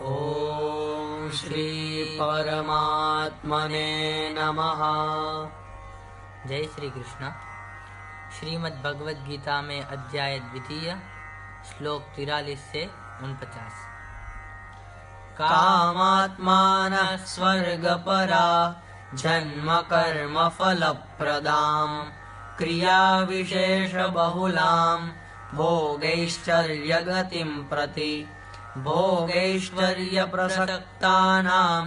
ओम श्री परमात्मने नमः। जय श्री कृष्ण। श्रीमद् भगवद गीता में अध्याय द्वितीय श्लोक 43 से 49। कामात्मानः स्वर्गपरा जन्म कर्म फलप्रदाम् क्रिया विशेष बहुलाम् भोगैश्वर्यगतिं प्रति भोगैश्वर्य प्रसक्तानां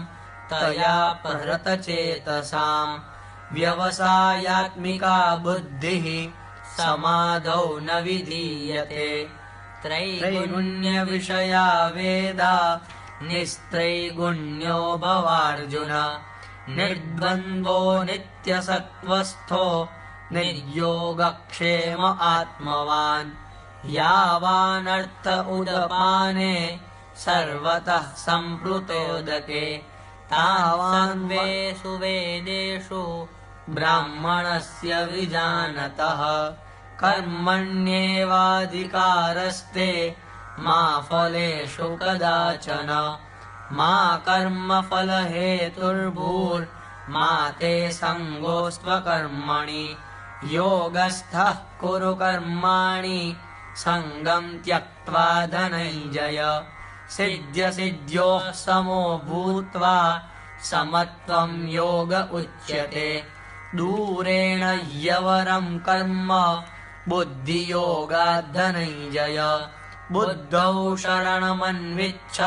तया परतचेतसाम् व्यवसायात्मिका बुद्धिः समाधौ न विधीयते। त्रैगुण्य विषया वेदा निस्त्रैगुण्यो भवार्जुन निर्द्वन्द्वो नित्यसत्त्वस्थो निर्योगक्षेम आत्मवान् यावानर्थ उदपाने सर्वतः सम्प्लुतोदके तावान् सर्वेषु वेदेषु ब्राह्मणस्य विजानतः कर्मण्येवाधिकारस्ते मा फलेषु कदाचन मा कर्मफलहेतुर्भूर्मा ते सङ्गोऽस्त्वकर्मणि योगस्थः कुरु कर्माणि संगं त्यक्त्वा धनञ्जय सिद्ध्यसिद्ध्योः समो भूत्वा समत्वं योग उच्यते। दूरेण ह्यवरं कर्म बुद्धियोगात् धनञ्जय बुद्धौ शरणमन्विच्छ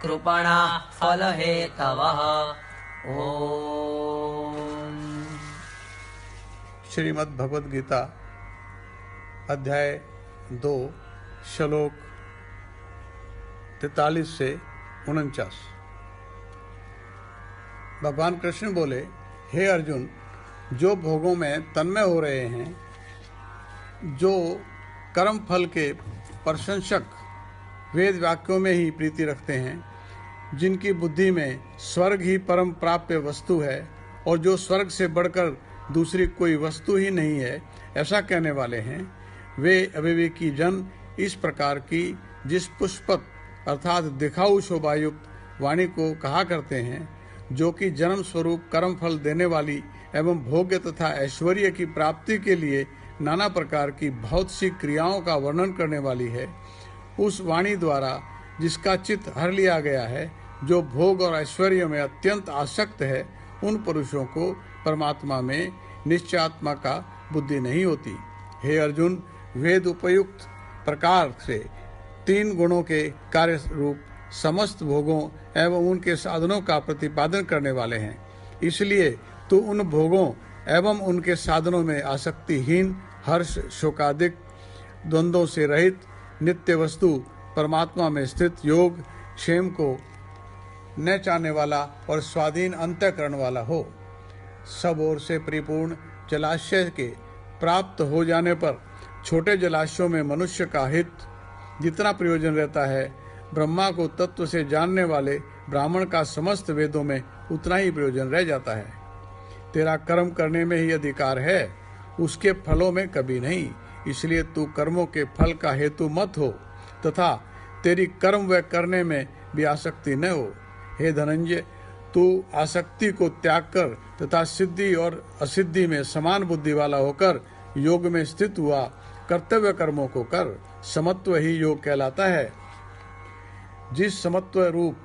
कृपणाः फलहेतवः। ओम। श्रीमद् भगवद गीता अध्याय 2 श्लोक 43 से 49। भगवान कृष्ण बोले, हे अर्जुन, जो भोगों में तन्मय हो रहे हैं, जो कर्म फल के प्रशंसक वेद वाक्यों में ही प्रीति रखते हैं, जिनकी बुद्धि में स्वर्ग ही परम प्राप्य वस्तु है और जो स्वर्ग से बढ़कर दूसरी कोई वस्तु ही नहीं है, ऐसा कहने वाले हैं, वे अविवेकी जन इस प्रकार की जिस पुष्पक अर्थात दिखाऊ शोभायुक्त वाणी को कहा करते हैं, जो कि जन्म स्वरूप कर्म फल देने वाली एवं भोग्य तथा ऐश्वर्य की प्राप्ति के लिए नाना प्रकार की बहुत सी क्रियाओं का वर्णन करने वाली है, उस वाणी द्वारा जिसका चित्त हर लिया गया है, जो भोग और ऐश्वर्य में अत्यंत आसक्त है, उन पुरुषों को परमात्मा में निश्चयात्मा का बुद्धि नहीं होती। हे अर्जुन, वेद उपयुक्त प्रकार से 3 गुणों के कार्य रूप समस्त भोगों एवं उनके साधनों का प्रतिपादन करने वाले हैं। इसलिए तू उन भोगों एवं उनके साधनों में आसक्तिहीन, हर्ष शोकादिक द्वंद्वों से रहित, नित्य वस्तु परमात्मा में स्थित, योग क्षेम को न चाहने वाला और स्वाधीन अंतःकरण वाला हो। सब ओर से परिपूर्ण जलाशय के प्राप्त हो जाने पर छोटे जलाशयों में मनुष्य का हित जितना प्रयोजन रहता है, ब्रह्मा को तत्व से जानने वाले ब्राह्मण का समस्त वेदों में उतना ही प्रयोजन रह जाता है। तेरा कर्म करने में ही अधिकार है, उसके फलों में कभी नहीं। इसलिए तू कर्मों के फल का हेतु मत हो तथा तेरी कर्म व करने में भी आसक्ति न हो। हे धनंजय, तू आसक्ति को त्याग कर तथा सिद्धि और असिद्धि में समान बुद्धि वाला होकर योग में स्थित हुआ कर्तव्य कर्मों को कर। समत्व ही योग कहलाता है। जिस समत्व रूप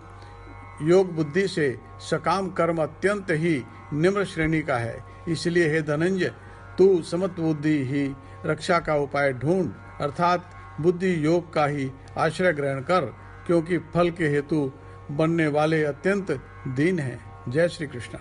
योग बुद्धि से सकाम कर्म अत्यंत ही निम्न श्रेणी का है। इसलिए हे धनंजय, तू समत्व बुद्धि ही रक्षा का उपाय ढूंढ, अर्थात बुद्धि योग का ही आश्रय ग्रहण कर, क्योंकि फल के हेतु बनने वाले अत्यंत दीन हैं। जय श्री कृष्ण।